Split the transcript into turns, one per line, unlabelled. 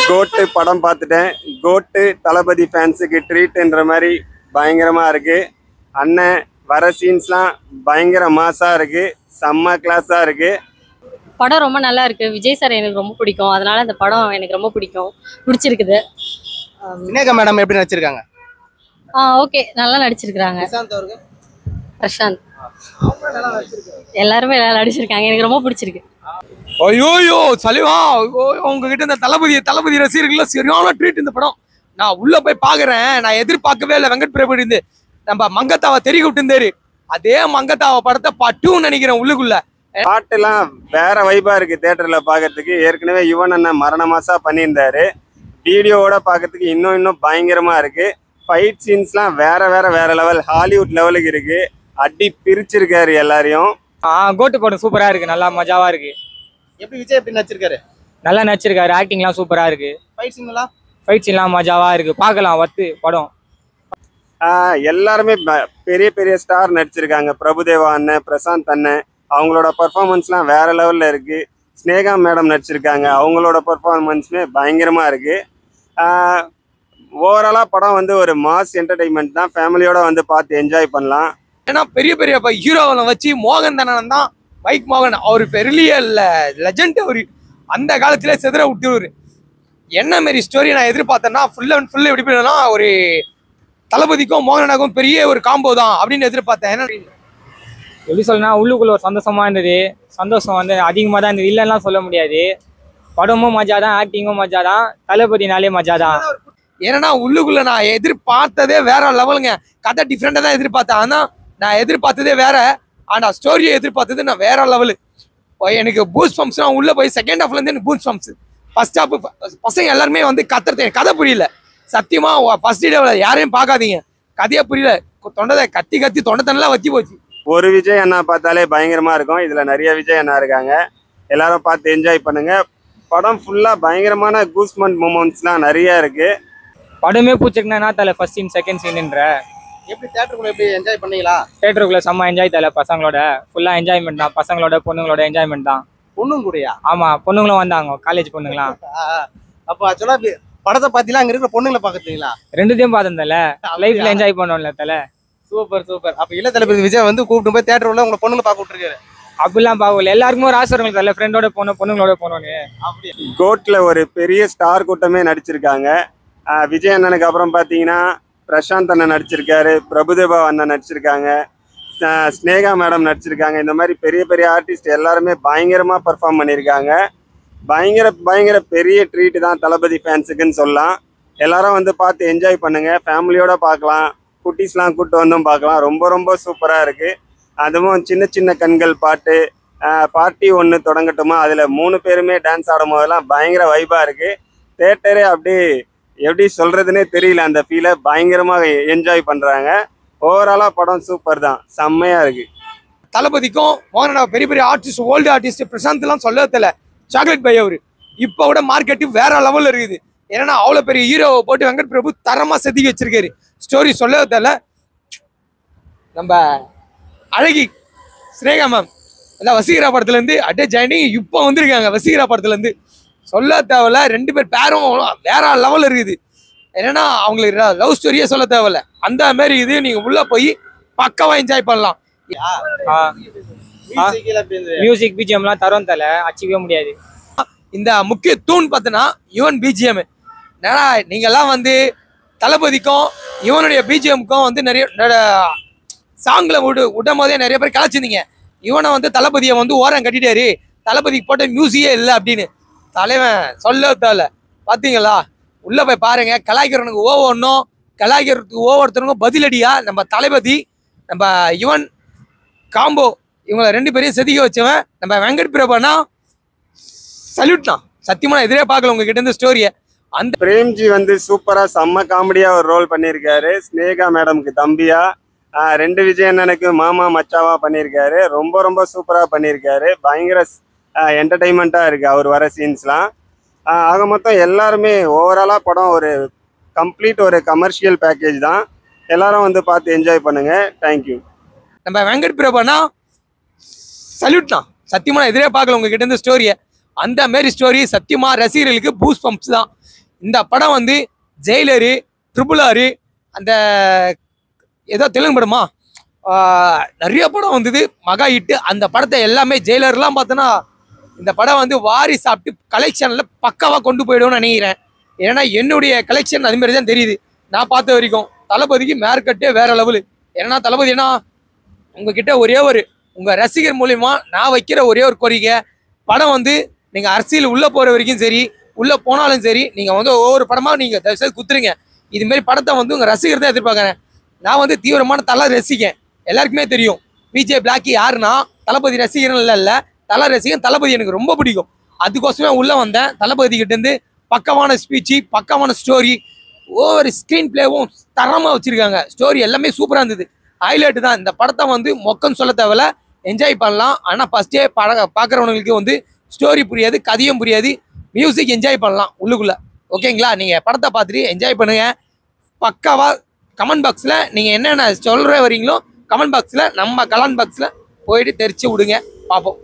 கோட்டு படம் பார்த்துட்டேன். கோட்டு தளபதி ஃபேன்ஸுக்கு ட்ரீட்ன்ற மாதிரி பயங்கரமாக இருக்குது. அண்ணன் வர சீன்ஸ்லாம் பயங்கர மாசாக இருக்குது, செம்ம கிளாஸாக இருக்குது.
படம் ரொம்ப நல்லா இருக்கு. விஜய் சார் எனக்கு ரொம்ப பிடிக்கும், அதனால அந்த படம் எனக்கு ரொம்ப பிடிச்சிருக்குது.
சினேகா மேடம் எப்படி நடிச்சிருக்காங்க?
ஓகே, நல்லா நடிச்சிருக்காங்க.
பிரசாந்த் அவர்கள்
பிரசாந்த் எல்லாருமே நல்லா நடிச்சிருக்காங்க, எனக்கு ரொம்ப பிடிச்சிருக்கு.
ஐயோயோ சலிவா, உங்ககிட்ட இந்த தளபதி ரசிகர்கள் சரியான ட்ரீட் இந்த படம். நான் உள்ள போய் பாக்குறேன், நான் எதிர்பார்க்கவே இல்லை. வெங்கட் பிரபு இருந்து நம்ம மங்கத்தாவை தெரிய விட்டுருந்தாரு, அதே மங்கத்தாவை படத்தை பட்டுன்னு நினைக்கிறேன். உள்ளுக்குள்ள
பாட்டுலாம் வேற வைபா இருக்கு தியேட்டர்ல பாக்கிறதுக்கு. ஏற்கனவே யுவன் அண்ணன் மரண மாசா பண்ணியிருந்தாரு. வீடியோவோட பாக்கிறதுக்கு இன்னும் பயங்கரமா இருக்கு. ஃபைட் சீன்ஸ்லாம் வேற லெவல், ஹாலிவுட் லெவலுக்கு இருக்கு. அடி பிரிச்சிருக்காரு எல்லாரையும்.
கோட்டு படம் சூப்பரா இருக்கு, நல்லா மஜாவா இருக்கு.
எப்படி விஜய் எப்படி நடிச்சிருக்காரு?
நல்லா நடிச்சிருக்காரு, ஆக்டிங்லாம் சூப்பரா இருக்கு. ஃபைட் சீன்லாம் மஜாவா இருக்கு, பார்க்கலாம் வத்து படம்.
எல்லாருமே பெரிய ஸ்டார் நடிச்சிருக்காங்க. பிரபுதேவா அண்ணன், பிரசாந்த் அண்ணன், அவங்களோட பர்ஃபார்மன்ஸ்லாம் வேற லெவல்ல இருக்கு. ஸ்னேகா மேடம் நடிச்சிருக்காங்க, அவங்களோட பர்ஃபார்மன்ஸுமே பயங்கரமா இருக்கு. ஓவராலா படம் வந்து ஒரு மாஸ் என்டர்டைன்மெண்ட் தான், ஃபேமிலியோட வந்து பார்த்து என்ஜாய் பண்ணலாம்.
ஏன்னா பெரிய ஹீரோவை வச்சு மோகன் தானன் தான், மைக் மோகன் அவரு பெரிய லெஜண்ட். அவரு அந்த காலத்திலே செதற விட்டுருவாரு. என்ன மாரி ஸ்டோரி நான் எதிர்பார்த்தேன்னா ஃபுல் அண்ட் ஃபுல் எப்படி பண்ணா ஒரு தளபதிக்கும் மோகனாக்கும் பெரிய ஒரு காம்போ தான் அப்படின்னு எதிர்பார்த்தேன். ஏன்னா
எப்படி சொல்லனா, உள்ளுக்குள்ள ஒரு சந்தோஷமா இருந்தது. சந்தோஷம் வந்து அதிகமாக தான் இருந்தது, இல்லைன்னா சொல்ல முடியாது. படமும் மஜா தான், ஆக்டிங்கும் மஜா தான், தளபதினாலே மஜா தான்.
ஏன்னா உள்ளுக்குள்ள நான் எதிர்பார்த்ததே வேற லெவலுங்க. கதை டிஃப்ரெண்டா தான் எதிர்பார்த்தேன், ஆனா நான் எதிர்பார்த்ததே வேற. ஆனா ஸ்டோரியை எதிர்பார்த்தது நான் வேற லெவலு. எனக்கு பூஸ்ட் பம்ப்ஸ் உள்ள போய் செகண்ட் ஹாஃப்ல இருந்து எனக்கு பூஸ்ட் பம்ப்ஸ். ஃபர்ஸ்ட் ஹாஃப் பசங்க எல்லாருமே வந்து கத்துறது கதை புரியல. சத்தியமா ஃபர்ஸ்ட் டேல யாரையும் பார்க்காதீங்க, கதையா புரியல. தொண்டதை கத்தி தொண்டை தண்ணெல்லாம் வத்தி போச்சு.
ஒரு விஜய் அண்ணா பார்த்தாலே பயங்கரமா இருக்கும். இதுல நிறைய விஜய் அண்ணா இருக்காங்க, எல்லாரும் பார்த்து என்ஜாய் பண்ணுங்க. படம் ஃபுல்லா பயங்கரமான கூஸ்மண்ட் மூமெண்ட்ஸ்லாம் நிறைய இருக்கு.
படமே பூச்சிருக்குன்னா தலை ஃபர்ஸ்ட் சீன் செகண்ட் சீன்ன்ற.
எப்படி தியேட்டருக்குள்ள எப்படி என்ஜாய் பண்ணீங்களா?
தியேட்டருக்குள்ள செம்ம என்ஜாய் தலை, பசங்களோட ஃபுல்லா என்ஜாய்மெண்ட் தான், பசங்களோட பொண்ணுங்களோட என்ஜாய்மெண்ட் தான்.
பொண்ணும் கூடயா?
ஆமா, பொண்ணுங்களும் வந்தாங்க, காலேஜ் பொண்ணுங்களாம்.
அப்போ ஆக்சுவலா படத்தை பார்த்தீங்களா? அங்க இருக்கிற பொண்ணுங்களை பார்த்துட்டீங்களா?
ரெண்டுத்தையும் பார்த்தேன் தலை, லைஃப்ல என்ஜாய் பண்ணோம்ல தலை.
சூப்பர். அப்ப இளைய தளபதி விஜய் வந்து கூப்பிட்டு போய் தியேட்டர் உள்ள உங்களை பொண்ணுங்களை பார்க்க விட்டுருக்காரு.
அப்படிலாம் பார்க்கல, எல்லாருக்குமே ஒரு ஆசை இருக்கும் தலை, ஃப்ரெண்டோட போனோம், பொண்ணுங்களோட போனோன்னு.
கோட்ல ஒரு பெரிய ஸ்டார் கூட்டமே நடிச்சிருக்காங்க. விஜய் அண்ணனுக்கு அப்புறம் பார்த்தீங்கன்னா பிரசாந்த் அண்ணன் நடிச்சிருக்காரு, பிரபுதேவா அண்ணன் நடிச்சிருக்காங்க, ஸ்னேகா மேடம் நடிச்சிருக்காங்க. இந்த மாதிரி பெரிய ஆர்டிஸ்ட் எல்லாருமே பயங்கரமா பர்ஃபார்ம் பண்ணியிருக்காங்க. பயங்கர பெரிய ட்ரீட் தான் தளபதி ஃபேன்ஸுக்குன்னு சொல்லலாம். எல்லாரும் வந்து பார்த்து என்ஜாய் பண்ணுங்க, ஃபேமிலியோட பார்க்கலாம், குட்டீஸ்லாம் கூப்பிட்டு வந்தும் பார்க்கலாம். ரொம்ப சூப்பராக இருக்குது. அதுவும் சின்ன கண்கள் பாட்டு, பார்ட்டி ஒன்று தொடங்கட்டுமா, அதில் 3 பேருமே டான்ஸ் ஆடும் போதெல்லாம் பயங்கர வைபாக இருக்குது. தேட்டரே அப்படி எப்படி சொல்கிறதுனே தெரியல, அந்த ஃபீலை பயங்கரமாக என்ஜாய் பண்ணுறாங்க. ஓவராலாக படம் சூப்பர் தான், செம்மையாக இருக்குது.
தளபதிக்கும் மோகனா பெரிய ஆர்டிஸ்ட், ஓல்டு ஆர்டிஸ்ட் பிரசாந்த்லாம் சொல்ல தெரியல. சாக்லேட் பை அவரு இப்போ விட மார்க்கெட்டு வேற லெவலில் இருக்குது. ஏன்னா அவ்வளோ பெரிய ஹீரோவை போட்டு வெங்கட் பிரபு தரமாக செதுக்கி வச்சிருக்காரு. ஸ்டோரி சொல்ல தெரியல. நம்ம அழகி ஸ்னேகா மேம் எல்லாம் வசீகரா படத்துலேருந்து அட்டே ஜாயினிங் இப்போ வந்திருக்காங்க. வசீகரா படத்துலேருந்து சொல்ல தேவையில்ல, 2 பேர் பேரும் வேற லெவலில் இருக்குது. என்னன்னா அவங்களுக்கு லவ் ஸ்டோரியே சொல்ல தேவையில்ல, அந்த மாதிரி இது நீங்கள் உள்ளே போய் பக்காவா என்ஜாய் பண்ணலாம்.
மியூசிக் பிஜிஎம்லாம் தரும் தலை, அச்சிக்கவே முடியாது.
இந்த முக்கிய தூண் பார்த்தோன்னா யுவன் பிஜிஎம். ஏன்னா நீங்கள்லாம் வந்து தளபதிக்கும் இவனுடைய பிஜிஎம்க்கும் வந்து நிறைய சாங்கில் விடும் போதே நிறைய பேர் கலாச்சிருந்தீங்க. இவனை வந்து தளபதியை வந்து ஓரம் கட்டிட்டாரு, தளபதிக்கு போட்ட மியூசிக்கே இல்லை அப்படின்னு. தலைவன் சொல்ல தேவை. பார்த்தீங்களா, உள்ளே போய் பாருங்க. கலாய்க்கிறவனுக்கு ஒவ்வொன்றும், கலாய்க்கிறதுக்கு ஒவ்வொருத்தருக்கும் பதிலடியா நம்ம தளபதி, நம்ம யுவன் காம்போ, இவங்களை 2 பேரையும் செதுக்கி வச்சவன் நம்ம வெங்கட் பிரபுனா சல்யூட்னா. சத்தியமா எதிரே பார்க்கல உங்ககிட்ட இருந்து ஸ்டோரியை. அந்த
பிரேம்ஜி வந்து சூப்பரா செம்ம காமெடியா ஒரு ரோல் பண்ணியிருக்காரு. ஸ்னேகா மேடம்க்கு தம்பியா, 2 விஜய் அண்ணனுக்கு மாமா மச்சாவா பண்ணியிருக்காரு. ரொம்ப சூப்பரா பண்ணியிருக்காரு. பயங்கர என்டர்டைன்மெண்ட்டாக இருக்குது அவர் வர சீன்ஸ்லாம். ஆக மொத்தம் எல்லாருமே ஓவராலாக படம் ஒரு கம்ப்ளீட் ஒரு கமர்ஷியல் பேக்கேஜ் தான். எல்லாரும் வந்து பார்த்து என்ஜாய் பண்ணுங்கள். தேங்க்யூ.
நம்ம வெங்கட் பிரபுனா சல்யூட்னா. சத்தியமாக எதிரே பார்க்கல உங்ககிட்ட இருந்து ஸ்டோரியை. அந்த மாரி ஸ்டோரி சத்தியமா ரசிகர்களுக்கு பூஸ்ட் பம்ப்ஸ் தான். இந்த படம் வந்து ஜெயிலரு, ட்ரிபிள் அந்த ஏதோ தெலுங்கு படமா நிறைய படம் வந்தது மகா ஹிட்டு. அந்த படத்தை எல்லாமே ஜெயிலர்லாம் பார்த்தோன்னா இந்த படம் வந்து வாரி சாப்பிட்டு கலெக்ஷனில் பக்காவாக கொண்டு போயிடும்னு நினைக்கிறேன். ஏன்னா என்னுடைய கலெக்ஷன் அதுமாரி தான் தெரியுது நான் பார்த்த வரைக்கும். தளபதிக்கு மேற்கட்டே வேற லெவலு. ஏன்னா தளபதினா உங்ககிட்ட உங்கள் ரசிகர் மூலிமா நான் வைக்கிற ஒரே ஒரு கோரிக்கை, படம் வந்து நீங்கள் அரசியல் உள்ளே போகிற வரைக்கும் சரி, உள்ளே போனாலும் சரி, நீங்கள் வந்து ஒவ்வொரு படமாக நீங்கள் தயவுசெய்து குத்துருங்க. இதுமாரி படத்தை வந்து உங்கள் ரசிகர் தான் எதிர்பார்க்குறேன். நான் வந்து தீவிரமான தலை ரசிக்கேன், எல்லாருக்குமே தெரியும். விஜய் பிளாக்கி யாருன்னா தளபதி ரசிகர்கள் இல்லை, தலை ரசிகன். தளபதி எனக்கு ரொம்ப பிடிக்கும், அதுக்கோசமே உள்ளே வந்தேன். தளபதி கிட்டேருந்து பக்கமான ஸ்பீச்சு, பக்கமான ஸ்டோரி, ஒவ்வொரு ஸ்க்ரீன் பிளேவும் தரமாக வச்சுருக்காங்க. ஸ்டோரி எல்லாமே சூப்பராக இருந்தது. ஹைலைட்டு தான். இந்த படத்தை வந்து மொக்கன்னு சொல்ல தேவையில்ல, என்ஜாய் பண்ணலாம். ஆனால் ஃபஸ்ட்டே பார்க்குறவங்களுக்கு வந்து ஸ்டோரி புரியாது, கதையும் புரியாது, மியூசிக் என்ஜாய் பண்ணலாம் உள்ளுக்குள்ளே. ஓகேங்களா? நீங்கள் படத்தை பார்த்துட்டு என்ஜாய் பண்ணுங்கள். பக்காவாக கமெண்ட் பாக்ஸில் நீங்கள் என்னென்ன சொல்கிற வரீங்களோ கமெண்ட் பாக்ஸில் நம்ம கமெண்ட் பாக்ஸில் போயிட்டு தெரிச்சு விடுங்க, பார்ப்போம்.